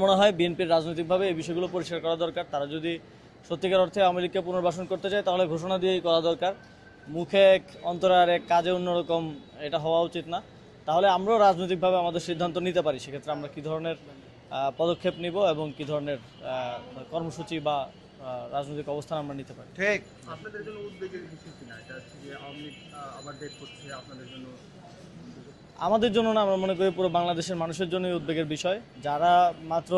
মনে হয় বিএনপির রাজনৈতিকভাবে এই বিষয়গুলো পরিষ্কার করা দরকার। তারা যদি সত্যিকার অর্থে আওয়ামী লীগকে পুনর্বাসন করতে চায় তাহলে ঘোষণা দিয়েই করা দরকার। মুখে এক অন্তরে আর এক কাজে অন্যরকম, এটা হওয়া উচিত না। তাহলে আমরাও রাজনৈতিকভাবে আমাদের সিদ্ধান্ত নিতে পারি সেক্ষেত্রে আমরা কী ধরনের পদক্ষেপ নিব এবং কী ধরনের কর্মসূচি বা রাজনৈতিক অবস্থান আমরা নিতে পারি। ঠিক। আপনাদের জন্য উদ্বেগের বিষয় কিনা এটা হচ্ছে যে আওয়ামী লীগ আবার ডেট করছে আপনাদের জন্য? আমাদের জন্য না, আমরা মনে করি পুরো বাংলাদেশের মানুষের জন্যই উদ্বেগের বিষয়। যারা মাত্র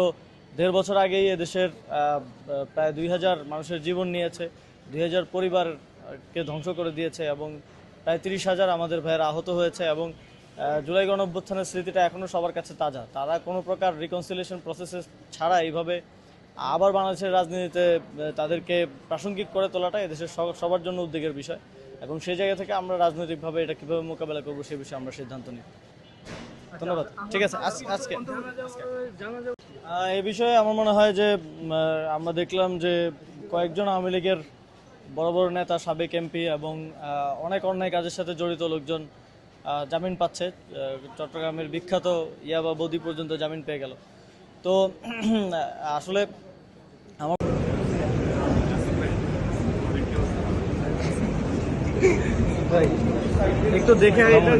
1.5 বছর আগেই এদেশের প্রায় 2000 মানুষের জীবন নিয়েছে, 2000 পরিবারকে ধ্বংস করে দিয়েছে এবং প্রায় 30,000 আমাদের ভাইয়েরা আহত হয়েছে এবং জুলাই গণঅভ্যুত্থানের স্মৃতিটা এখনও সবার কাছে তাজা। তারা কোনো প্রকার রিকনসিলিয়েশন প্রসেসেস ছাড়া এইভাবে আবার বাংলাদেশের রাজনীতিতে তাদেরকে প্রাসঙ্গিক করে তোলাটা এদেশের সবার জন্য উদ্বেগের বিষয় এবং সেই জায়গা থেকে আমরা রাজনৈতিকভাবে এটা কীভাবে মোকাবেলা করবো সে বিষয়ে আমরা সিদ্ধান্ত নিই। ধন্যবাদ। ঠিক আছে, আজকে এই বিষয়ে আমার মনে হয় যে আমরা দেখলাম যে কয়েকজন আওয়ামী লীগের বড় বড় নেতা, সাবেক এমপি এবং অনেক অন্যায় কাজের সাথে জড়িত লোকজন জামিন পাচ্ছে। চট্টগ্রামের বিখ্যাত ইয়াবা বৌদি পর্যন্ত জামিন পেয়ে গেল। তো আসলে আমার একটু দেখে এটা